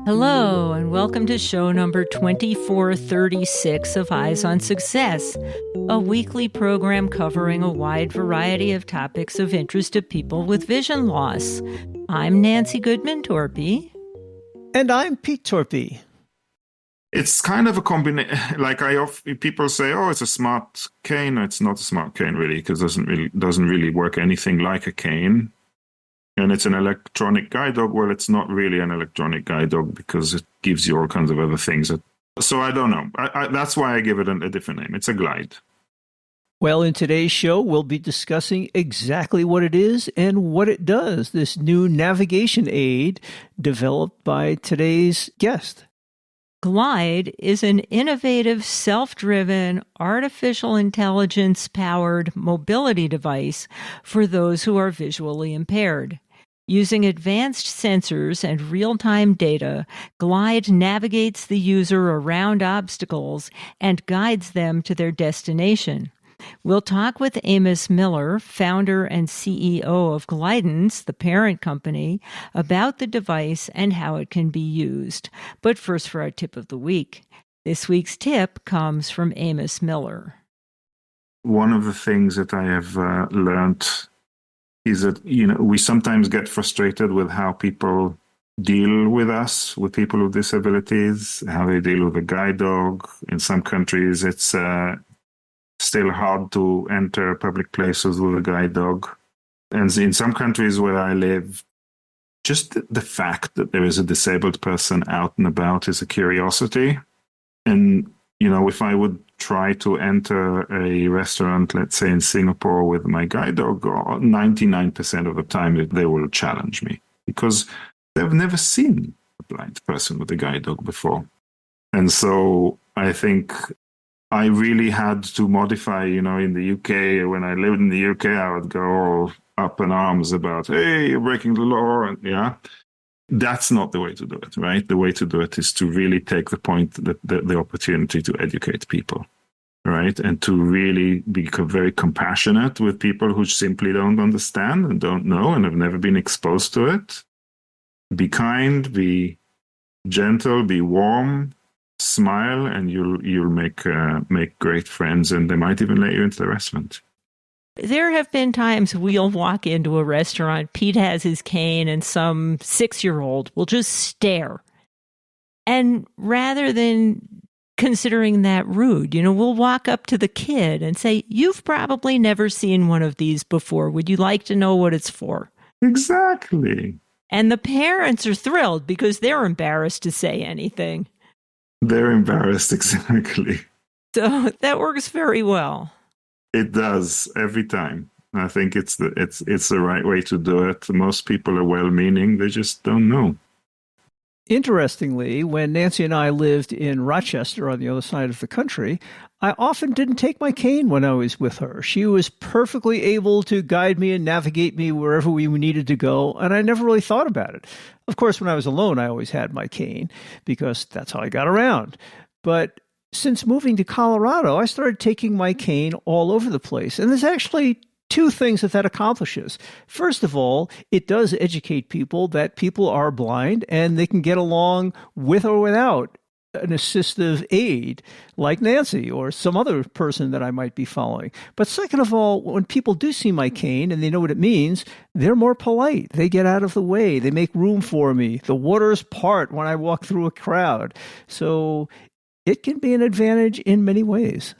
Hello, and welcome to show number 2436 of Eyes on Success, a weekly program covering a wide variety of topics of interest to people with vision loss. I'm Nancy Torpey. And I'm Pete Torpey. It's kind of a combination. Like people say, "Oh, it's a smart cane." No, it's not a smart cane, really, because it doesn't really work anything like a cane. And it's an electronic guide dog. Well, it's not really an electronic guide dog because it gives you all kinds of other things. So I don't know. That's why I give it a different name. It's a glide. Well, in today's show, we'll be discussing exactly what it is and what it does, this new navigation aid developed by today's guest. Glide is an innovative, self-driven, artificial intelligence-powered mobility device for those who are visually impaired. Using advanced sensors and real-time data, Glide navigates the user around obstacles and guides them to their destination. We'll talk with Amos Miller, founder and CEO of Glidance, the parent company, about the device and how it can be used. But first, for our tip of the week. This week's tip comes from Amos Miller. One of the things that I have learned is that, we sometimes get frustrated with how people deal with us, with people with disabilities, how they deal with a guide dog. In some countries, it's still hard to enter public places with a guide dog. And in some countries where I live, just the fact that there is a disabled person out and about is a curiosity. And, if I would try to enter a restaurant, let's say in Singapore, with my guide dog, 99% of the time they will challenge me because they've never seen a blind person with a guide dog before. And so I think I really had to modify, in the UK. When I lived in the UK, I would go all up in arms about, hey, you're breaking the law. And yeah, that's not the way to do it, right? The way to do it is to really take the opportunity to educate people, right? And to really be very compassionate with people who simply don't understand and don't know and have never been exposed to it. Be kind, be gentle, be warm. Smile, and you'll make great friends, and they might even let you into the restaurant. There have been times we'll walk into a restaurant, Pete has his cane, and some 6-year-old will just stare. And rather than considering that rude, we'll walk up to the kid and say, "You've probably never seen one of these before. Would you like to know what it's for?" Exactly. And the parents are thrilled because they're embarrassed to say anything. They're embarrassed, exactly. So that works very well. It does every time. I think it's the right way to do it. Most people are well-meaning; they just don't know. Interestingly, when Nancy and I lived in Rochester on the other side of the country, I often didn't take my cane when I was with her. She was perfectly able to guide me and navigate me wherever we needed to go, and I never really thought about it. Of course, when I was alone, I always had my cane because that's how I got around. But since moving to Colorado, I started taking my cane all over the place, and there's actually two things that accomplishes. First of all, it does educate people that people are blind and they can get along with or without an assistive aid like Nancy or some other person that I might be following. But second of all, when people do see my cane and they know what it means, they're more polite. They get out of the way. They make room for me. The waters part when I walk through a crowd. So it can be an advantage in many ways.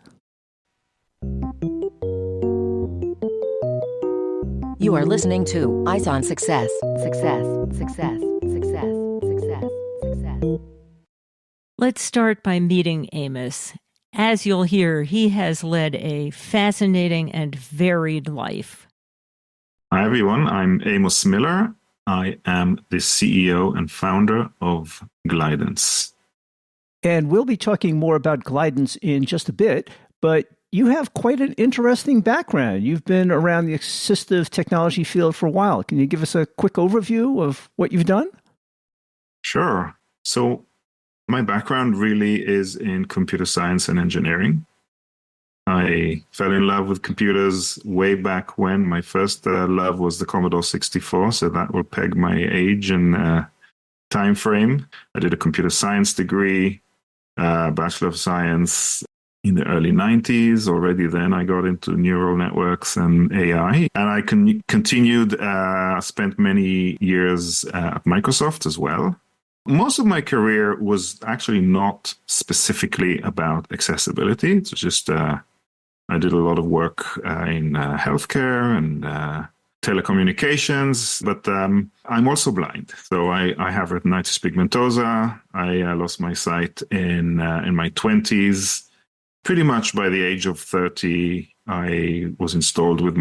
You are listening to Eyes on Success. Success, success, success, success, success. Let's start by meeting Amos. As you'll hear, he has led a fascinating and varied life. Hi, everyone. I'm Amos Miller. I am the CEO and founder of Glidance. And we'll be talking more about Glidance in just a bit, but you have quite an interesting background. You've been around the assistive technology field for a while. Can you give us a quick overview of what you've done? Sure. So my background really is in computer science and engineering. I fell in love with computers way back when. My first love was the Commodore 64, so that will peg my age and time frame. I did a computer science degree, Bachelor of Science in the early 90s. Already then I got into neural networks and AI. And I continued, spent many years at Microsoft as well. Most of my career was actually not specifically about accessibility. It's just I did a lot of work in healthcare and telecommunications, but I'm also blind. So I have retinitis pigmentosa. I lost my sight in my 20s. Pretty much by the age of 30, I was installed with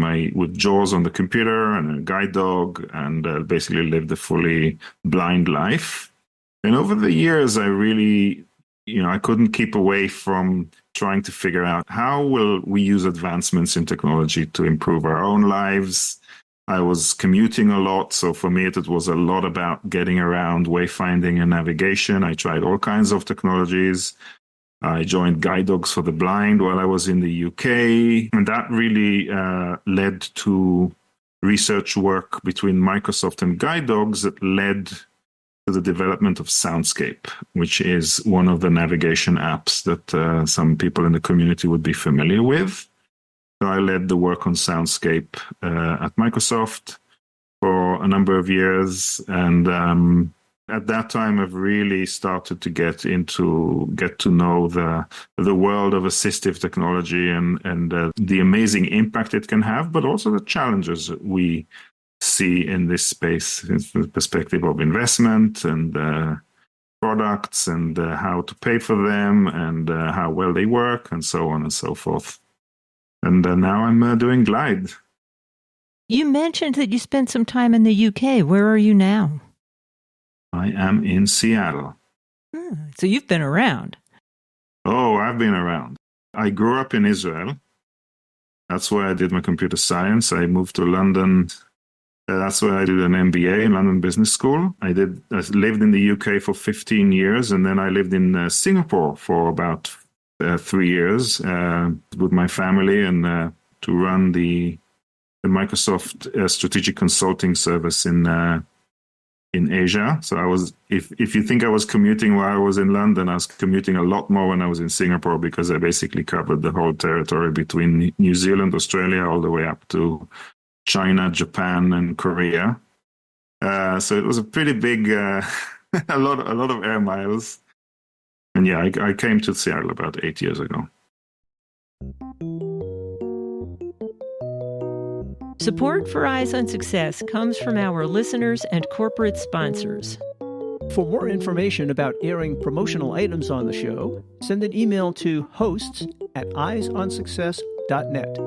JAWS on the computer and a guide dog, and basically lived a fully blind life. And over the years, I really, I couldn't keep away from trying to figure out how will we use advancements in technology to improve our own lives. I was commuting a lot, so for me it was a lot about getting around, wayfinding and navigation. I tried all kinds of technologies. I joined Guide Dogs for the Blind while I was in the UK, and that really led to research work between Microsoft and Guide Dogs that led to the development of Soundscape, which is one of the navigation apps that some people in the community would be familiar with. So I led the work on Soundscape at Microsoft for a number of years, and at that time I've really started to get to know the world of assistive technology and the amazing impact it can have, but also the challenges that we see in this space from the perspective of investment and products and how to pay for them and how well they work and so on and so forth. And now I'm doing Glide. You mentioned that you spent some time in the UK. Where are you now? I am in Seattle. So you've been around. Oh, I've been around. I grew up in Israel. That's where I did my computer science. I moved to London. That's where I did an MBA in London Business School. I lived in the UK for 15 years, and then I lived in Singapore for about 3 years with my family and to run the Microsoft strategic consulting service in Asia. So I was, if you think I was commuting while I was in London, I was commuting a lot more when I was in Singapore because I basically covered the whole territory between New Zealand, Australia, all the way up to China, Japan, and Korea. So it was a pretty big, a lot of air miles. And yeah, I came to Seattle about 8 years ago. Support for Eyes on Success comes from our listeners and corporate sponsors. For more information about airing promotional items on the show, send an email to hosts@eyesonsuccess.net.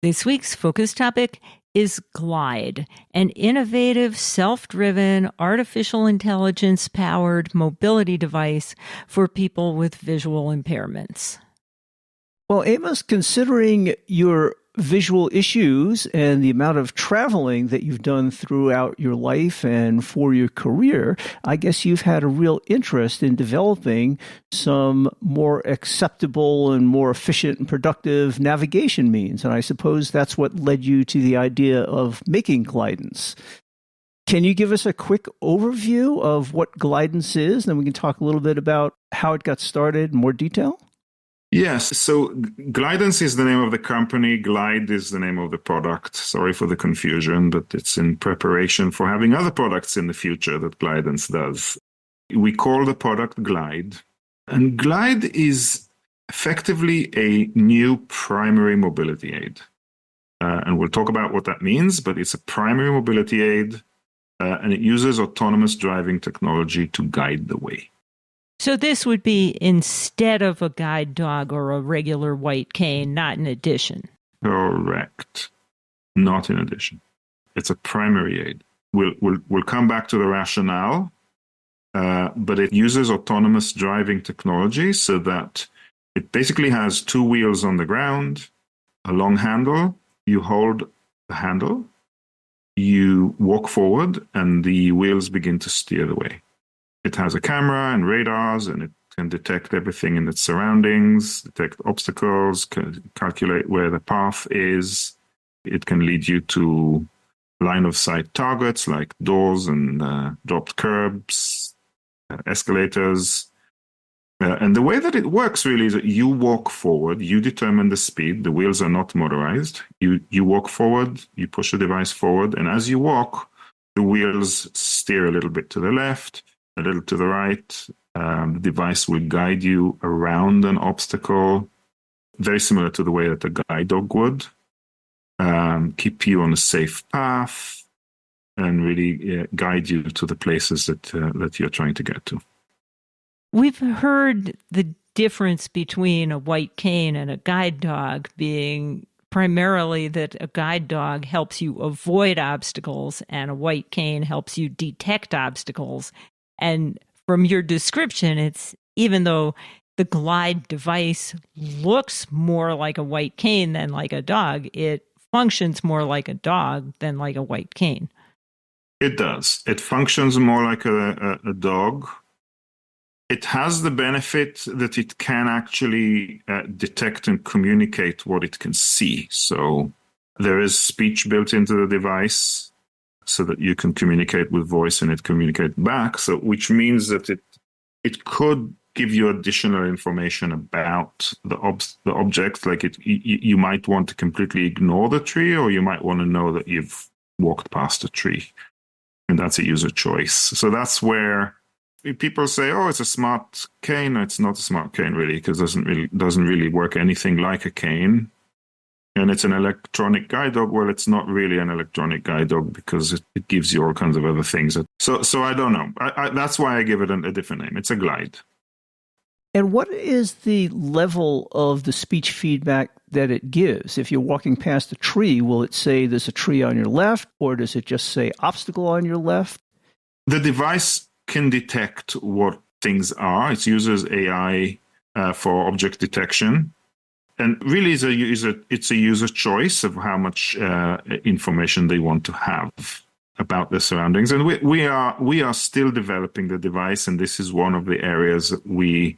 This week's focus topic is Glide, an innovative, self-driven, artificial intelligence-powered mobility device for people with visual impairments. Well, Amos, considering your visual issues and the amount of traveling that you've done throughout your life and for your career, I guess you've had a real interest in developing some more acceptable and more efficient and productive navigation means. And I suppose that's what led you to the idea of making Glidance. Can you give us a quick overview of what Glidance is? Then we can talk a little bit about how it got started in more detail. Yes. So Glidance is the name of the company. Glide is the name of the product. Sorry for the confusion, but it's in preparation for having other products in the future that Glidance does. We call the product Glide. And Glide is effectively a new primary mobility aid. And we'll talk about what that means, but it's a primary mobility aid, and it uses autonomous driving technology to guide the way. So this would be instead of a guide dog or a regular white cane, not in addition. Correct. Not in addition. It's a primary aid. We'll come back to the rationale, but it uses autonomous driving technology so that it basically has two wheels on the ground, a long handle. You hold the handle, you walk forward, and the wheels begin to steer the way. It has a camera and radars, and it can detect everything in its surroundings, detect obstacles, can calculate where the path is. It can lead you to line of sight targets like doors and dropped curbs, escalators. And the way that it works really is that you walk forward, you determine the speed, the wheels are not motorized. You walk forward, you push the device forward, and as you walk, the wheels steer a little bit to the left, a little to the right. The device will guide you around an obstacle, very similar to the way that a guide dog would. Keep you on a safe path, and really guide you to the places that you're trying to get to. We've heard the difference between a white cane and a guide dog being primarily that a guide dog helps you avoid obstacles and a white cane helps you detect obstacles. And from your description, it's even though the Glide device looks more like a white cane than like a dog, it functions more like a dog than like a white cane. It does. It functions more like a dog. It has the benefit that it can actually detect and communicate what it can see. So there is speech built into the device so that you can communicate with voice and it communicate back. So which means that it could give you additional information about the object. Like you might want to completely ignore the tree, or you might want to know that you've walked past a tree. And that's a user choice. So that's where people say, "Oh, it's a smart cane." No, it's not a smart cane, really, because it doesn't really work anything like a cane. And it's an electronic guide dog. Well, it's not really an electronic guide dog because it gives you all kinds of other things. So I don't know. That's why I give it a different name. It's a Glide. And what is the level of the speech feedback that it gives? If you're walking past a tree, will it say there's a tree on your left, or does it just say obstacle on your left? The device can detect what things are. It uses AI for object detection. And really, it's a user choice of how much information they want to have about their surroundings. And we are still developing the device, and this is one of the areas that we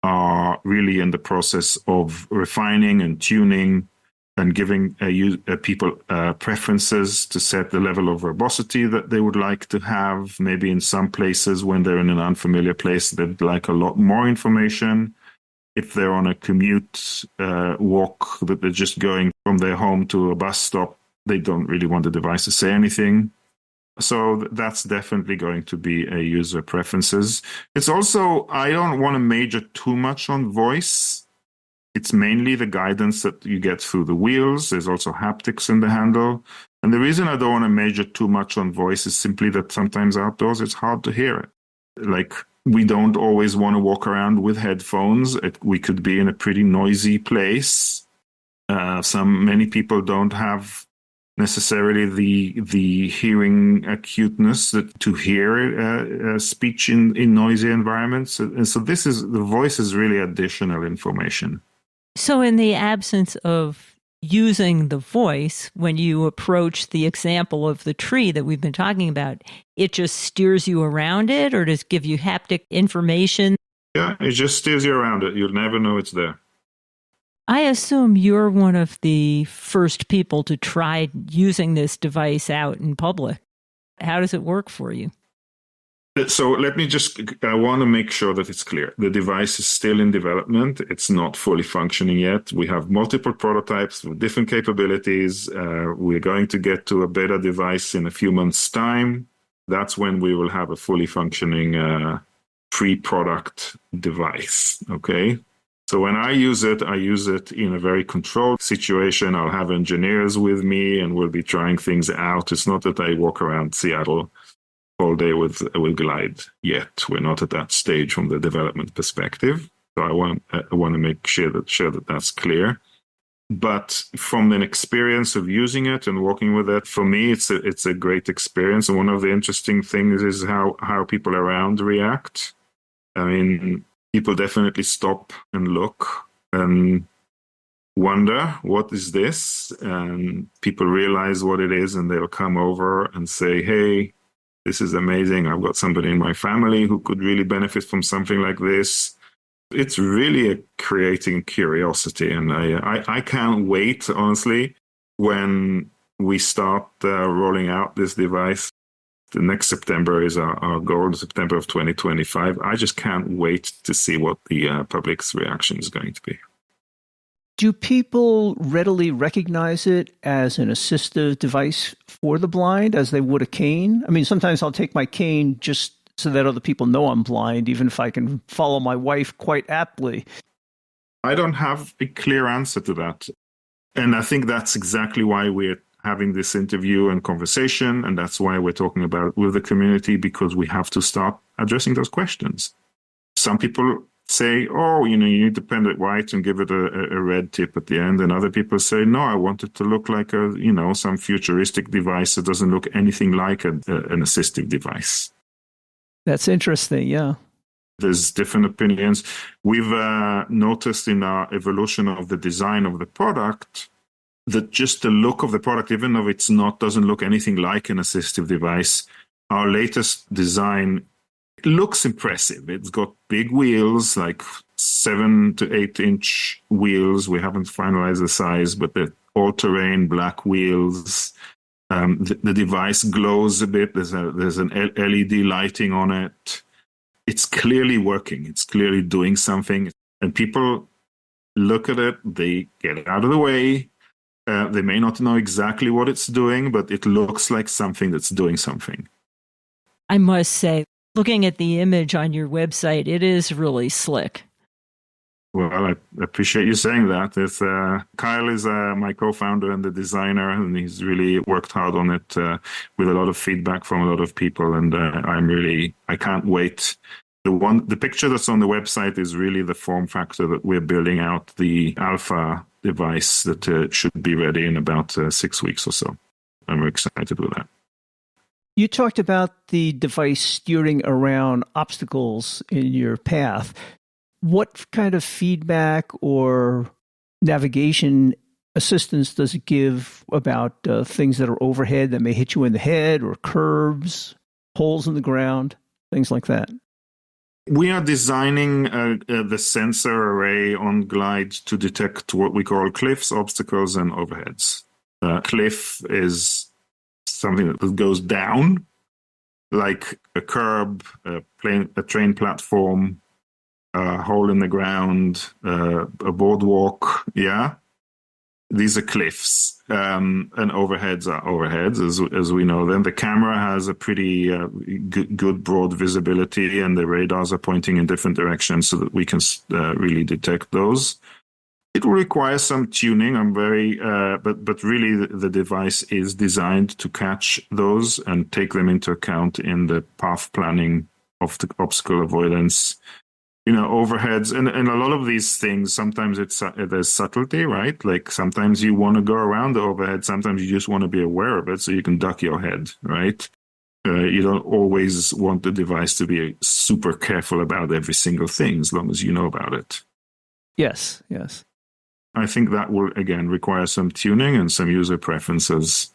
are really in the process of refining and tuning and giving people preferences to set the level of verbosity that they would like to have. Maybe in some places, when they're in an unfamiliar place, they'd like a lot more information. If they're on a commute walk that they're just going from their home to a bus stop, they don't really want the device to say anything. So that's definitely going to be a user preferences. It's also, I don't want to major too much on voice. It's mainly the guidance that you get through the wheels. There's also haptics in the handle. And the reason I don't want to major too much on voice is simply that sometimes outdoors it's hard to hear it. Like, we don't always want to walk around with headphones. We could be in a pretty noisy place. Many people don't have necessarily the hearing acuteness to hear speech in noisy environments. And so the voice is really additional information. So in the absence of using the voice, when you approach the example of the tree that we've been talking about, it just steers you around it, or does it give you haptic information? Yeah, it just steers you around it. You'll never know it's there. I assume you're one of the first people to try using this device out in public. How does it work for you? So let me I want to make sure that it's clear. The device is still in development. It's not fully functioning yet. We have multiple prototypes with different capabilities. We're going to get to a beta device in a few months' time. That's when we will have a fully functioning pre-product device, okay? So when I use it in a very controlled situation. I'll have engineers with me and we'll be trying things out. It's not that I walk around Seattle all day with Glide yet. We're not at that stage from the development perspective. So I want to make sure that that's clear. But from an experience of using it and working with it, for me, it's a great experience. And one of the interesting things is how people around react. I mean, people definitely stop and look and wonder, what is this? And people realize what it is, and they'll come over and say, hey, this is amazing. I've got somebody in my family who could really benefit from something like this. It's really creating curiosity. And I can't wait, honestly, when we start rolling out this device. The next September is our goal, September of 2025. I just can't wait to see what the public's reaction is going to be. Do people readily recognize it as an assistive device for the blind as they would a cane? I mean, sometimes I'll take my cane just so that other people know I'm blind, even if I can follow my wife quite aptly. I don't have a clear answer to that. And I think that's exactly why we're having this interview and conversation. And that's why we're talking about it with the community, because we have to start addressing those questions. Some people say, oh, you need to pen it white and give it a red tip at the end. And other people say, no, I want it to look like some futuristic device that doesn't look anything like an assistive device. That's interesting, yeah. There's different opinions. We've noticed in our evolution of the design of the product that just the look of the product, even though doesn't look anything like an assistive device, our latest design looks impressive. It's got big wheels, like 7 to 8 inch wheels. We haven't finalized the size, but they're all-terrain black wheels. The device glows a bit. There's an LED lighting on it. It's clearly working. It's clearly doing something. And people look at it, they get it out of the way. They may not know exactly what it's doing, but it looks like something that's doing something. I must say, looking at the image on your website, it is really slick. Well, I appreciate you saying that. Kyle is my co-founder and the designer, and he's really worked hard on it with a lot of feedback from a lot of people. And I can't wait. The picture that's on the website is really the form factor that we're building out, the alpha device that should be ready in about 6 weeks or so. I'm excited with that. You talked about the device steering around obstacles in your path. What kind of feedback or navigation assistance does it give about things that are overhead that may hit you in the head, or curbs, holes in the ground, things like that? We are designing the sensor array on Glide to detect what we call cliffs, obstacles, and overheads. Cliff is something that goes down, like a curb, a train platform, a hole in the ground, a boardwalk. Yeah, these are cliffs, and overheads are overheads, as we know them. The camera has a pretty good broad visibility, and the radars are pointing in different directions so that we can really detect those. It will require some tuning. But really the device is designed to catch those and take them into account in the path planning of the obstacle avoidance. Overheads and a lot of these things, sometimes there's subtlety, right? Like sometimes you want to go around the overhead, sometimes you just want to be aware of it so you can duck your head, right? You don't always want the device to be super careful about every single thing as long as you know about it. Yes. I think that will, again, require some tuning and some user preferences.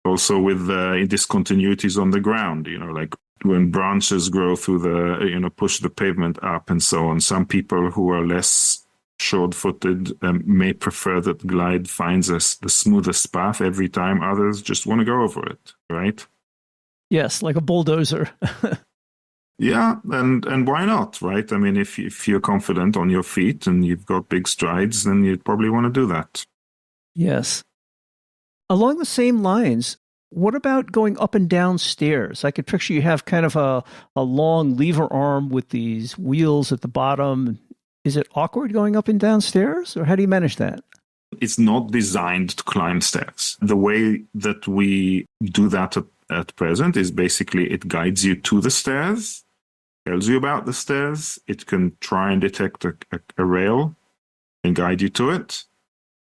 Also with discontinuities on the ground, like when branches grow through push the pavement up and so on. Some people who are less short-footed may prefer that Glide finds us the smoothest path every time. Others just want to go over it, right? Yes, like a bulldozer. Yeah, and why not, right? I mean, if you're confident on your feet and you've got big strides, then you'd probably want to do that. Yes. Along the same lines, what about going up and down stairs? I could picture you have kind of a long lever arm with these wheels at the bottom. Is it awkward going up and down stairs, or how do you manage that? It's not designed to climb stairs. The way that we do that at present is basically it guides you to the stairs, tells you about the stairs. It can try and detect a rail and guide you to it.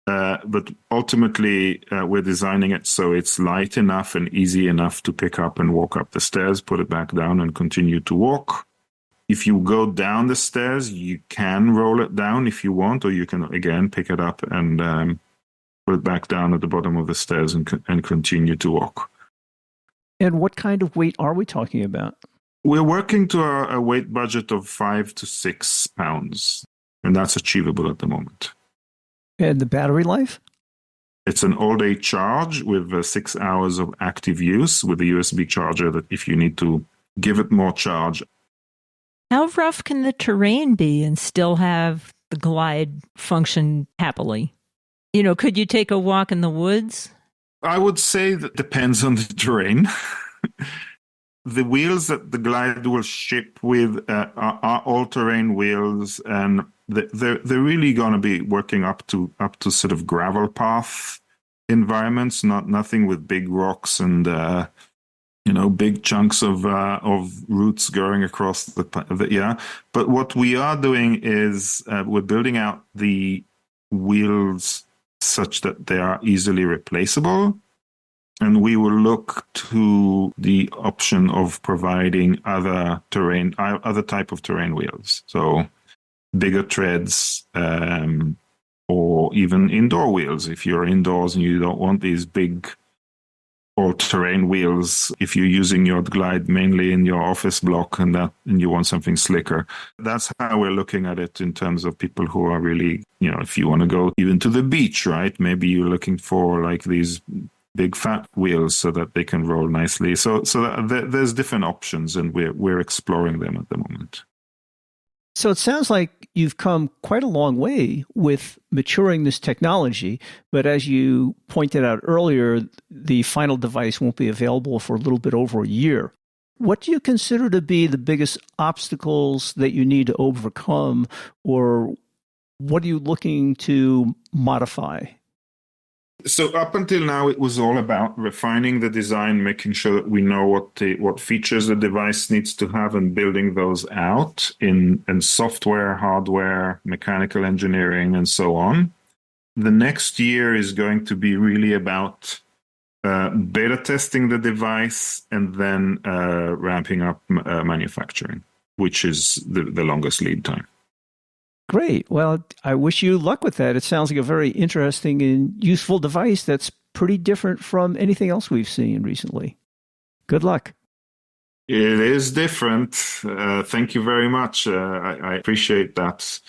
But ultimately, we're designing it so it's light enough and easy enough to pick up and walk up the stairs, put it back down, and continue to walk. If you go down the stairs, you can roll it down if you want, or you can, again, pick it up and put it back down at the bottom of the stairs and continue to walk. And what kind of weight are we talking about? We're working to a weight budget of 5 to 6 pounds. And that's achievable at the moment. And the battery life? It's an all-day charge with 6 hours of active use with a USB charger that if you need to give it more charge. How rough can the terrain be and still have the glide function happily? Could you take a walk in the woods? I would say that depends on the terrain. The wheels that the Glide will ship with are all-terrain wheels, and they're really going to be working up to sort of gravel path environments, nothing with big rocks and big chunks of roots going across the. But what we are doing is we're building out the wheels such that they are easily replaceable. And we will look to the option of providing other type of terrain wheels. So bigger treads, or even indoor wheels. If you're indoors and you don't want these big all-terrain wheels, if you're using your Glide mainly in your office block and you want something slicker. That's how we're looking at it in terms of people who are really, if you want to go even to the beach, right? Maybe you're looking for like these big fat wheels so that they can roll nicely. So there's different options, and we're exploring them at the moment. So it sounds like you've come quite a long way with maturing this technology, but as you pointed out earlier, the final device won't be available for a little bit over a year. What do you consider to be the biggest obstacles that you need to overcome, or what are you looking to modify? So up until now, it was all about refining the design, making sure that we know what features the device needs to have, and building those out in software, hardware, mechanical engineering, and so on. The next year is going to be really about beta testing the device and then ramping up manufacturing, which is the longest lead time. Great. Well, I wish you luck with that. It sounds like a very interesting and useful device that's pretty different from anything else we've seen recently. Good luck. It is different. Thank you very much. I appreciate that.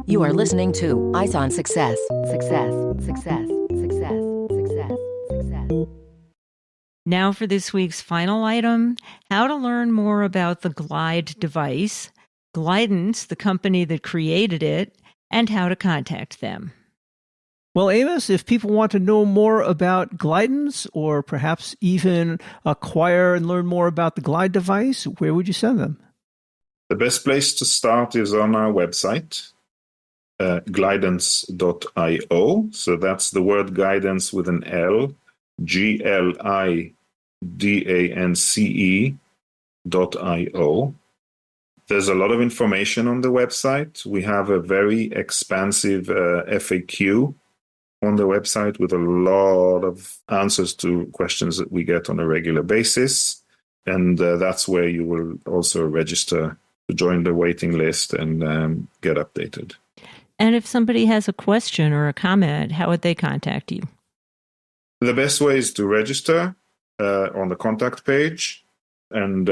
You are listening to Eyes on Success. Success, success, success, success, success. Now for this week's final item, how to learn more about the Glide device, Glidance, the company that created it, and how to contact them. Well, Amos, if people want to know more about Glidance, or perhaps even acquire and learn more about the Glide device, where would you send them? The best place to start is on our website, glidance.io. So that's the word guidance with an L. glidance.io. There's a lot of information on the website. We have a very expansive FAQ on the website with a lot of answers to questions that we get on a regular basis. And that's where you will also register to join the waiting list and get updated. And if somebody has a question or a comment, how would they contact you? The best way is to register on the contact page and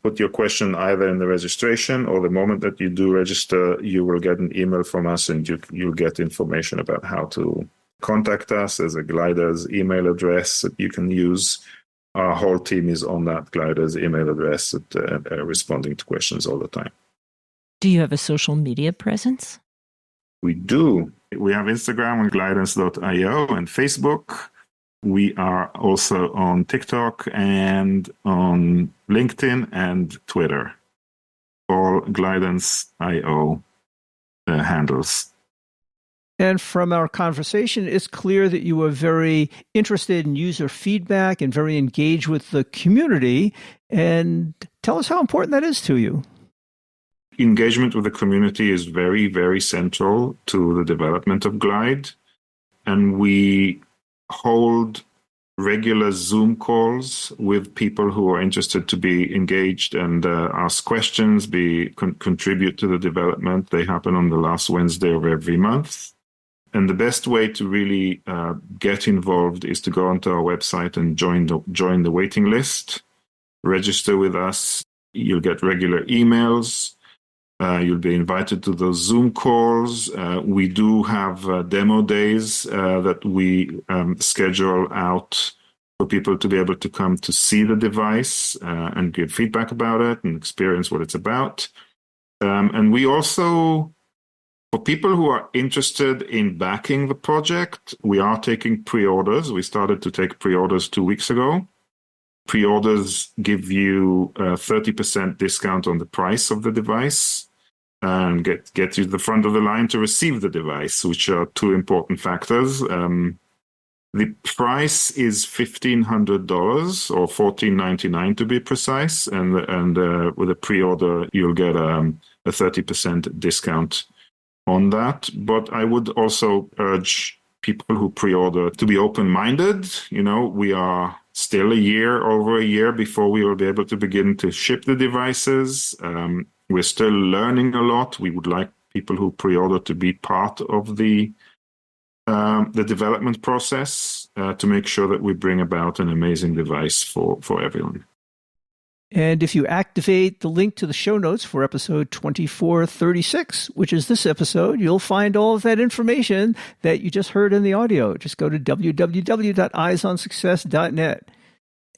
put your question either in the registration, or the moment that you do register, you will get an email from us and you'll get information about how to contact us. There's a Gliders email address that you can use. Our whole team is on that Gliders email address, responding to questions all the time. Do you have a social media presence? We do. We have Instagram on glidance.io and Facebook. We are also on TikTok and on LinkedIn and Twitter. All Glidance.io handles. And from our conversation, it's clear that you are very interested in user feedback and very engaged with the community. And tell us how important that is to you. Engagement with the community is very, very central to the development of Glide. And we hold regular Zoom calls with people who are interested to be engaged and ask questions, contribute to the development. They happen on the last Wednesday of every month. And the best way to really get involved is to go onto our website and join the waiting list, register with us. You'll get regular emails. You'll be invited to those Zoom calls. We do have demo days that we schedule out for people to be able to come to see the device and give feedback about it and experience what it's about. And we also, for people who are interested in backing the project, we are taking pre-orders. We started to take pre-orders 2 weeks ago. Pre-orders give you a 30% discount on the price of the device and get you to the front of the line to receive the device, which are two important factors. The price is $1,500 or $1,499 to be precise, and with a pre-order you'll get a 30% discount on that. But I would also urge people who pre-order to be open-minded. We are still over a year before we will be able to begin to ship the devices. We're still learning a lot. We would like people who pre-order to be part of the development process to make sure that we bring about an amazing device for everyone. And if you activate the link to the show notes for episode 2436, which is this episode, you'll find all of that information that you just heard in the audio. Just go to www.eyesonsuccess.net.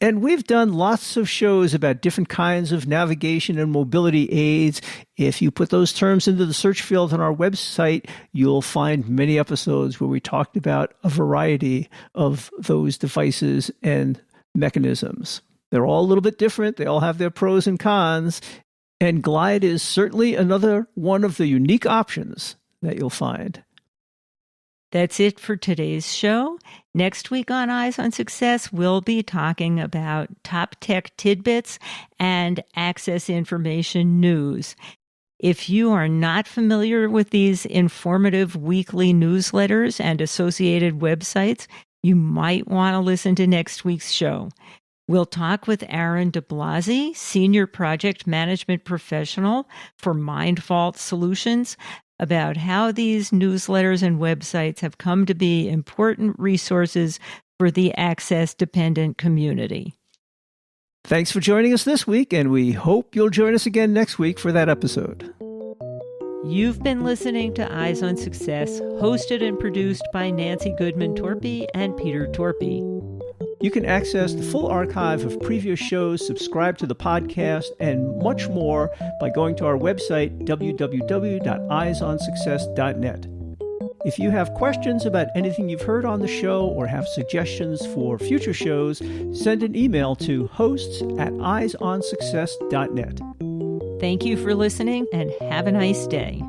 And we've done lots of shows about different kinds of navigation and mobility aids. If you put those terms into the search field on our website, you'll find many episodes where we talked about a variety of those devices and mechanisms. They're all a little bit different. They all have their pros and cons. And Glide is certainly another one of the unique options that you'll find. That's it for today's show. Next week on Eyes on Success, we'll be talking about top tech tidbits and access information news. If you are not familiar with these informative weekly newsletters and associated websites, you might want to listen to next week's show. We'll talk with Aaron DeBlasi, Senior Project Management Professional for MindVault Solutions, about how these newsletters and websites have come to be important resources for the access-dependent community. Thanks for joining us this week, and we hope you'll join us again next week for that episode. You've been listening to Eyes on Success, hosted and produced by Nancy Goodman Torpey and Peter Torpey. You can access the full archive of previous shows, subscribe to the podcast, and much more by going to our website, www.eyesonsuccess.net. If you have questions about anything you've heard on the show or have suggestions for future shows, send an email to hosts@eyesonsuccess.net. Thank you for listening and have a nice day.